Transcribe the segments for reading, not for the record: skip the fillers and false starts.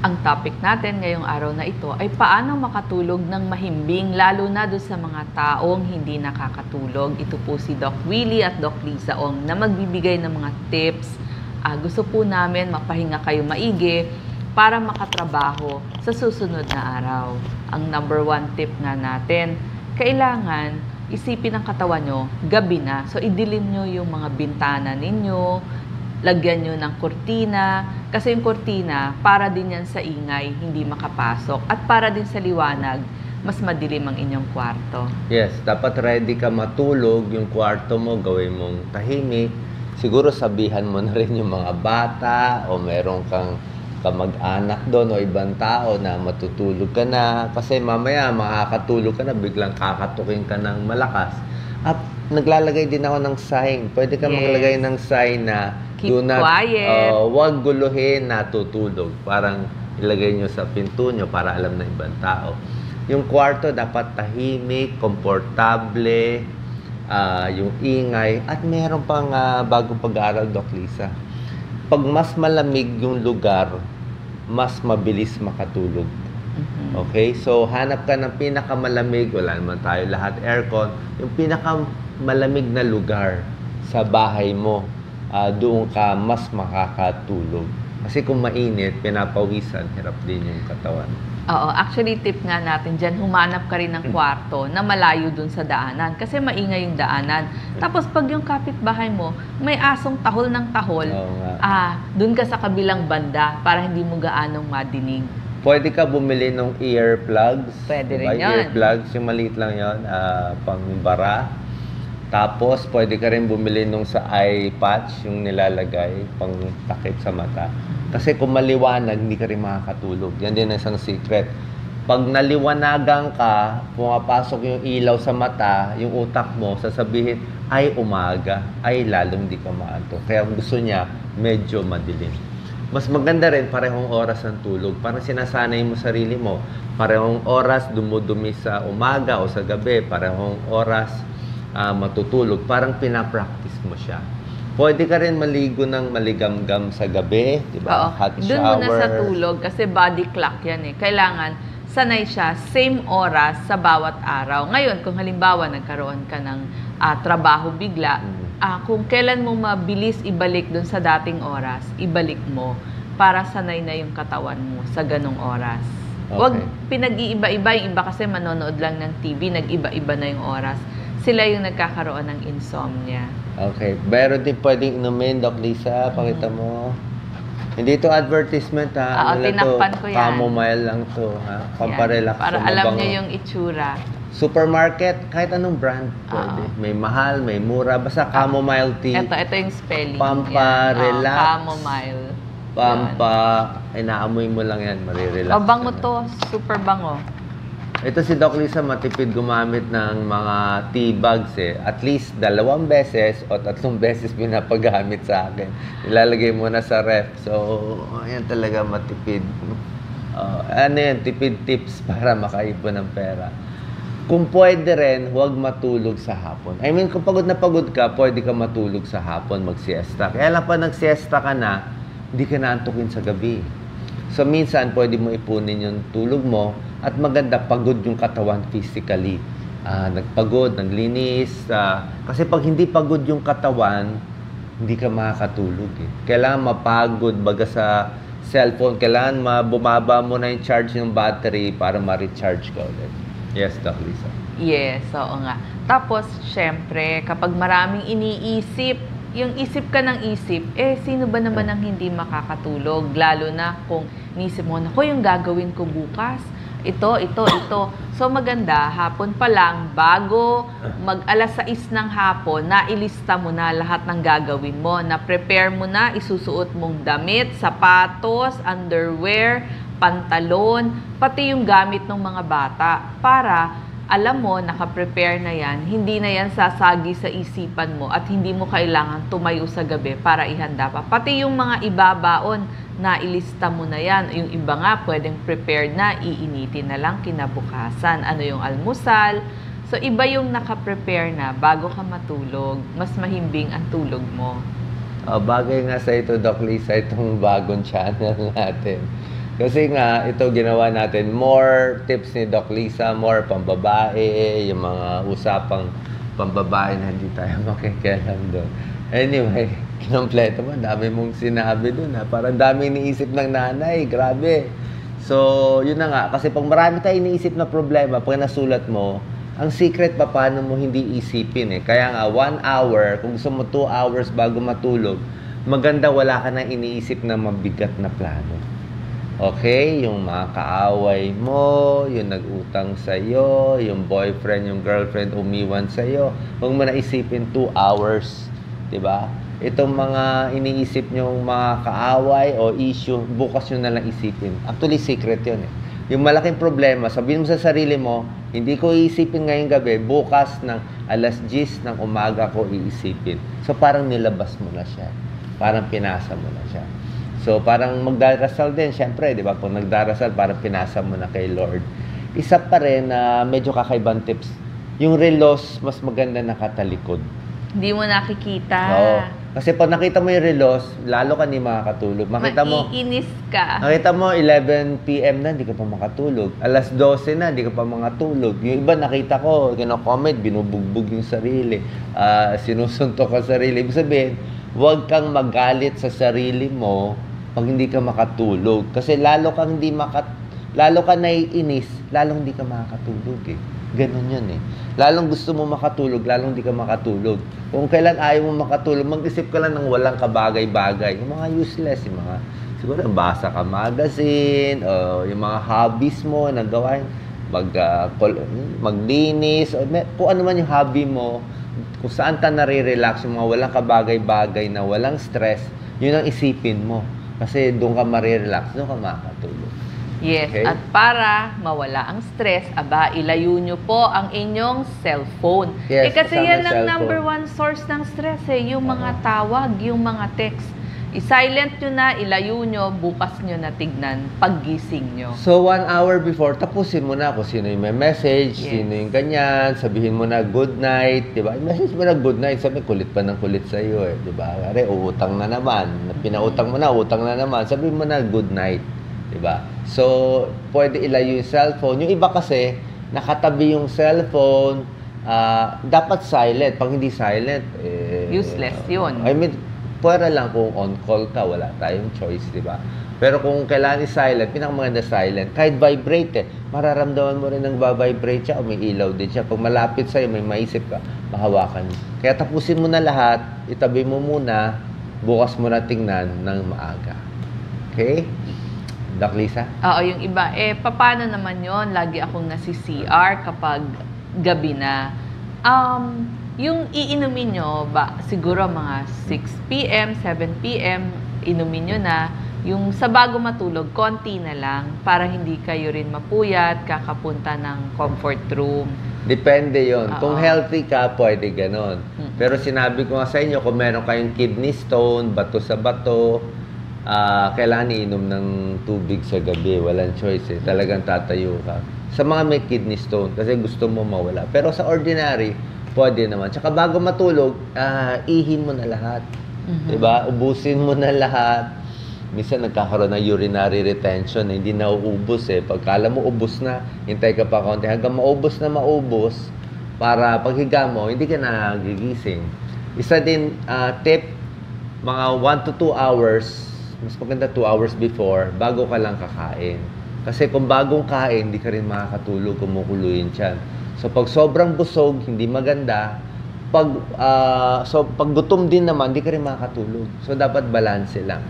Ang topic natin ngayong araw na ito ay paano makatulog ng mahimbing lalo na doon sa mga taong hindi nakakatulog. Ito po si Doc Willie at Doc Lisa Ong na magbibigay ng mga tips. Gusto po namin mapahinga kayo maigi para makatrabaho sa susunod na araw. Ang number 1 tip nga natin, kailangan isipin ng katawan nyo, gabi na. So idilim nyo yung mga bintana ninyo, lagyan nyo ng kurtina, kasi yung kurtina, para din yan sa ingay, hindi makapasok. At para din sa liwanag, mas madilim ang inyong kwarto. Yes, dapat ready ka matulog, yung kwarto mo, gawin mong tahimik. Siguro sabihan mo na rin yung mga bata o meron kang kamag-anak doon o ibang tao na matutulog ka na. Kasi mamaya makakatulog ka na, biglang kakatukin ka ng malakas. At naglalagay din ako ng sign. Pwede ka maglagay ng sign na Keep quiet. Huwag guluhin, natutulog. Parang ilagay nyo sa pinto nyo para alam ng ibang tao. Yung kwarto dapat tahimik, komportable, yung ingay. At meron pang bagong pag-aaral, Doc Lisa. Pag mas malamig yung lugar, mas mabilis makatulog. Okay? So, hanap ka ng pinakamalamig. Wala naman tayo lahat aircon. Yung pinakamalamig na lugar sa bahay mo. Doon ka mas makakatulog. Kasi kung mainit, pinapawisan, hirap din yung katawan. Oo, actually tip nga natin dyan, humanap ka rin ng kwarto na malayo dun sa daanan. Kasi maingay yung daanan. Tapos pag yung kapitbahay mo, may asong tahol ng tahol, dun ka sa kabilang banda para hindi mo gaanong madinig. Pwede ka bumili ng earplugs. Pwede rin yun. Earplugs, yung maliit lang yun, pang-bara. Tapos, pwede ka rin bumili nung sa eye patch, yung nilalagay, pang takip sa mata. Kasi kung maliwanag, hindi ka rin makakatulog. Yan din ang isang secret. Pag naliwanagan ka, pumapasok yung ilaw sa mata, yung utak mo, sasabihin, ay umaga, ay lalong hindi ka maantok. Kaya gusto niya, medyo madilim. Mas maganda rin, parehong oras ng tulog. Parang sinasanay mo sarili mo. Parehong oras dumudumi sa umaga o sa gabi. Parehong oras matutulog. Parang pinapractice mo siya. Pwede ka rin maligo ng maligamgam sa gabi, di ba? Hot shower. Doon muna sa tulog kasi body clock yan eh. Kailangan sanay siya, same oras sa bawat araw. Ngayon, kung halimbawa nagkaroon ka ng trabaho bigla, kung kailan mo mabilis ibalik doon sa dating oras, ibalik mo para sanay na yung katawan mo sa ganong oras. Huwag pinag-iiba-iba. Yung iba kasi manonood lang ng TV, nag-iba-iba na yung oras. Sila yung nagkakaroon ng insomnia. Okay. Pero din pwedeng inumin, Doc Lisa. Pakita mo. Hindi to advertisement, ha? Tinakpan ko yan. Chamomile lang to, ha? Pamparelax. Para alam nyo yung itsura. Supermarket, kahit anong brand pwede. May mahal, may mura. Basta chamomile tea. Ito yung spelling. Pamparelax. Chamomile. Inaamoy mo lang yan, marirelax. Bango to. Super bango. Ito si Doc Lisa, matipid gumamit ng mga tea bags eh. At least 2 beses o 3 beses pinapagamit sa akin. Ilalagay mo na sa ref. So, ayan talaga matipid. Tipid tips para makaipon ng pera. Kung pwede rin, huwag matulog sa hapon. I mean, kung pagod na pagod ka, pwede ka matulog sa hapon, mag-siesta. Kaya lang pa nag-siesta ka na, hindi ka naantukin sa gabi. So, minsan, pwede mo ipunin yung tulog mo at maganda, pagod yung katawan physically. Nagpagod, naglinis. Kasi pag hindi pagod yung katawan, hindi ka makakatulog eh. Kailangan mapagod, baga sa cellphone, kailangan bumaba mo na yung charge ng battery para ma-recharge ka ulit. Yes, Doc Lisa. Yes, oo nga. Tapos, syempre, kapag maraming iniisip, yung isip ka ng isip, sino ba naman ang hindi makakatulog? Lalo na kung inisip mo, naku, yung gagawin ko bukas, ito. So maganda, hapon pa lang, bago mag-alas 6 ng hapon, nailista mo na lahat ng gagawin mo. Na-prepare mo na, isusuot mong damit, sapatos, underwear, pantalon, pati yung gamit ng mga bata. Para alam mo, naka-prepare na yan, hindi na yan sasagi sa isipan mo at hindi mo kailangan tumayo sa gabi para ihanda pa. Pati yung mga ibabaon, na ilista mo na yan. Yung iba nga, pwedeng prepared na, iinitin na lang kinabukasan. Ano yung almusal. So, iba yung naka-prepare na bago ka matulog. Mas mahimbing ang tulog mo. Bagay nga sa ito, Doc Lisa, itong bagong channel natin. Kasi nga, ito ginawa natin, more tips ni Doc Lisa, more pambabae, yung mga usapang pambabae na hindi tayo makikialam doon. Anyway, kinompleto mo, dami mong sinabi doon ha. Parang dami iniisip ng nanay, grabe. So, yun na nga, kasi pag marami tayo iniisip na problema, pag nasulat mo, ang secret pa paano mo hindi isipin eh. Kaya nga, 1 hour, kung gusto mo 2 hours bago matulog, maganda wala ka nang iniisip na mabigat na plano. Okay? Yung mga kaaway mo, yung nag-utang sa'yo, yung boyfriend, yung girlfriend umiwan sa'yo, huwag mo na isipin 2 hours. Diba? Itong mga iniisip nyong mga kaaway o issue, bukas nyo na lang isipin. Actually, secret yun eh. Yung malaking problema, sabihin mo sa sarili mo, hindi ko iisipin ngayong gabi, bukas ng alas 10 ng umaga ko iisipin. So, parang nilabas mo na siya. Parang pinasa mo na siya. So, parang magdarasal din, syempre, di ba? Kung nagdarasal, parang pinasa mo na kay Lord. Isa pa rin na medyo kakaibang tips. Yung relos, mas maganda nakatalikod. Hindi mo nakikita. Oo. Kasi pag nakita mo yung relos, lalo ka hindi makakatulog. Maiinis ka. Nakita mo, 11 p.m. na, hindi ka pa makatulog. Alas 12 na, hindi ka pa makatulog. Yung iba nakita ko, kino-comment, binubugbog yung sarili. Sinusuntok ka sarili. Ibig sabihin, huwag kang magalit sa sarili mo pag hindi ka makatulog. Kasi lalo ka naiinis, lalong hindi ka makakatulog eh. Ganun yun eh. Lalong gusto mo makatulog, lalong hindi ka makatulog. Kung kailan ayaw mo makatulog, mag-isip ka lang ng walang kabagay-bagay. Yung mga useless, yung mga, siguro, basa ka magazine, o yung mga hobbies mo, nagawain, maglinis, o kung ano man yung hobby mo, kung saan ka nare-relax, yung mga walang kabagay-bagay na walang stress, yun ang isipin mo. Kasi doon ka marirelax, doon ka makakatulog. Yes, Okay? at para mawala ang stress, ilayo nyo po ang inyong cellphone. Yes, kasi kasama yan yung ang cellphone. number one source ng stress eh, yung mga tawag, yung mga text. I-silent nyo na, ilayo nyo, bukas nyo na tignan, paggising nyo. So, 1 hour before, tapusin mo na kung sino yung may message, Yes. sino yung ganyan, sabihin mo na good night, di ba? I-message mo na good night, sabi, kulit pa ng kulit sa'yo eh, di ba? Kaya, uutang na naman, pinautang mo na, utang na naman, sabihin mo na good night, di ba? So, pwede ilayo yung cellphone. Yung iba kasi, nakatabi yung cellphone, dapat silent. Pag hindi silent, Useless yun. I mean, pwera lang kung on call ka, wala tayong choice, di ba? Pero kung kailangan silent, pinakamaganda silent. Kahit vibrate mararamdaman mo rin ng vibrate siya o may ilaw din siya. Pag malapit sa'yo, may maisip ka, mahawakan mo. Kaya tapusin mo na lahat, itabi mo muna, bukas mo na tingnan ng maaga. Okay? Doc Lisa? Oo, yung iba. Paano naman yon? Lagi akong nasi-CR kapag gabi na. Yung iinumin nyo, siguro mga 6 p.m., 7 p.m., inumin nyo na. Yung sa bago matulog, konti na lang para hindi kayo rin mapuyat, kakapunta ng comfort room. Depende yon. Oo. Kung healthy ka, pwede ganon. Pero sinabi ko nga sa inyo, kung meron kayong kidney stone, bato sa bato, kailangan iinom ng tubig sa gabi. Walang choice eh. Talagang tatayo ka. Sa mga may kidney stone, kasi gusto mo mawala. Pero sa ordinary, pwede naman. Tsaka bago matulog, ihin mo na lahat. Diba? Ubusin mo na lahat. Minsan nagkakaroon ng urinary retention, hindi na uubos eh. Pagkala mo ubos na, hintay ka pa konti. Hanggang maubos na maubos, para paghiga mo, hindi ka na gigising. Isa din, tip, mga 1 to 2 hours, mas maganda 2 hours before, bago ka lang kakain. Kasi kung bagong kain, hindi ka rin makakatulog, kumukulo yung tiyan. So, pag sobrang busog, hindi maganda. Pag gutom din naman, hindi ka rin makakatulog. So, dapat balance lang.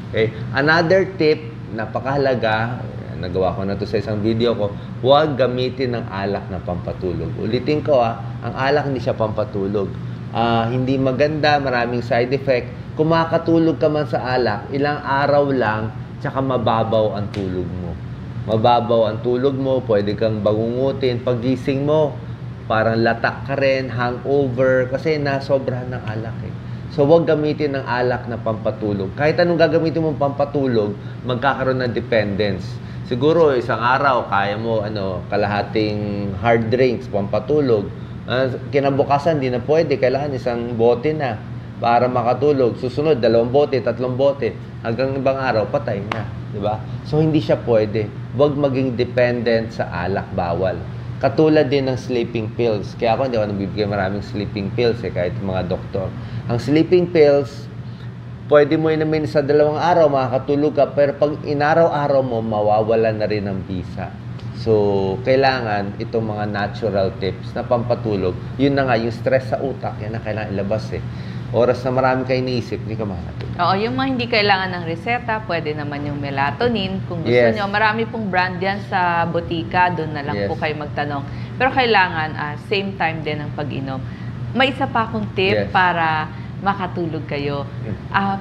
Okay? Another tip, napakahalaga, nagawa ko na to sa isang video ko, huwag gamitin ng alak na pampatulog. Ulitin ko ang alak hindi siya pampatulog. Hindi maganda, maraming side effect. Kung makakatulog ka man sa alak, ilang araw lang, tsaka mababaw ang tulog mo. Mababaw ang tulog mo, pwede kang bangungutin. Paggising mo, parang latak ka rin, hangover, kasi nasobrahan ng alak eh. So, huwag gamitin ng alak na pampatulog. Kahit anong gagamitin mong pampatulog, magkakaroon ng dependence. Siguro, isang araw, kaya mo kalahating hard drinks, pampatulog. Kinabukasan, di na pwede. Kailangan isang bote na para makatulog. Susunod, 2 bote, 3 bote. Hanggang ibang araw, patay na. di ba? So, hindi siya pwede. Huwag maging dependent sa alak, bawal. Katulad din ng sleeping pills. Kaya ako hindi ako nabibigay maraming sleeping pills kahit mga doktor. Ang sleeping pills, pwede mo inumin sa 2 araw, makakatulog ka, pero pag inaraw-araw mo, mawawala na rin ang bisa. So, kailangan itong mga natural tips na pampatulog. Yun na nga, yung stress sa utak, yan na kailangan ilabas Oras na marami kayo iniisip, hindi ka makakatulog. Oo, yung mga hindi kailangan ng reseta, pwede naman yung melatonin. Kung gusto Yes. nyo, marami pong brand yan sa botika, doon na lang Yes. po kayo magtanong. Pero kailangan, same time din ang pag-inom. May isa pa akong tip Yes. para makatulog kayo.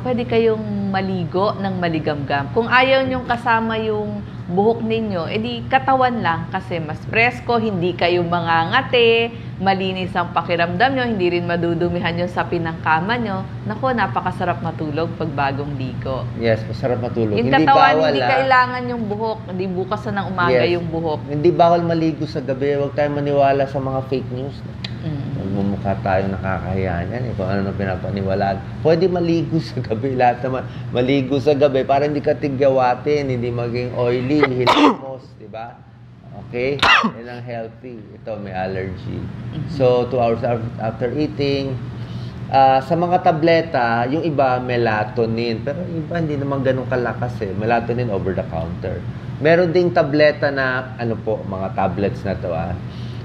Pwede kayong maligo ng maligamgam. Kung ayaw nyong kasama yung buhok ninyo, edi katawan lang kasi mas presko, hindi kayo mangangati, malinis ang pakiramdam nyo, hindi rin madudumihan yung sapin ng kama nyo. Naku, napakasarap matulog pag bagong ligo. Yes, masarap matulog. Yung Hindi katawan, bawal, hindi kailangan yung buhok. Hindi bukas na ng umaga Yes. yung buhok. Hindi bawal maligo sa gabi. Huwag tayong maniwala sa mga fake news. Mm. Magmumukha tayo nakakahiya yan. Kung ano pinapaniwalaan. Pwede maligo sa gabi. Lahat naman. Maligo sa gabi para hindi ka tigyawatin, hindi maging oily, hilamos, di ba? Okay? Yan ang healthy. Ito, may allergy. So, 2 hours after eating. Sa mga tableta, yung iba, melatonin. Pero yung iba, hindi naman ganun kalakas Melatonin over the counter. Meron ding tableta na, mga tablets na to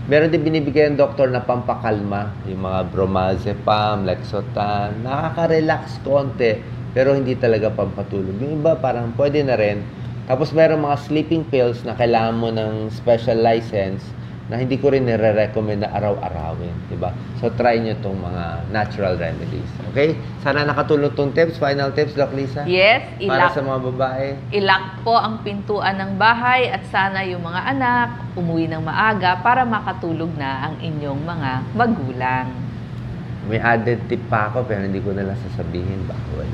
Meron din binibigay ng doktor na pampakalma. Yung mga bromazepam, Lexotan. Nakaka-relax konti. Pero hindi talaga pampatulog. Yung iba, parang pwede na rin. Tapos meron mga sleeping pills na kailangan mo ng special license na hindi ko rin nire-recommend na araw-arawin, diba? So, try nyo itong mga natural remedies. Okay? Sana nakatulong itong tips. Final tips, Doc Lisa? Yes, Para sa mga babae. ilak po ang pintuan ng bahay at sana yung mga anak umuwi ng maaga para makatulog na ang inyong mga magulang. May added tip pa ako pero hindi ko nalang sasabihin. Bawal.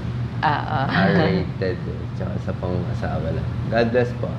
Oo. R-rated. Tsaka sa pang-asawa lang. God bless po.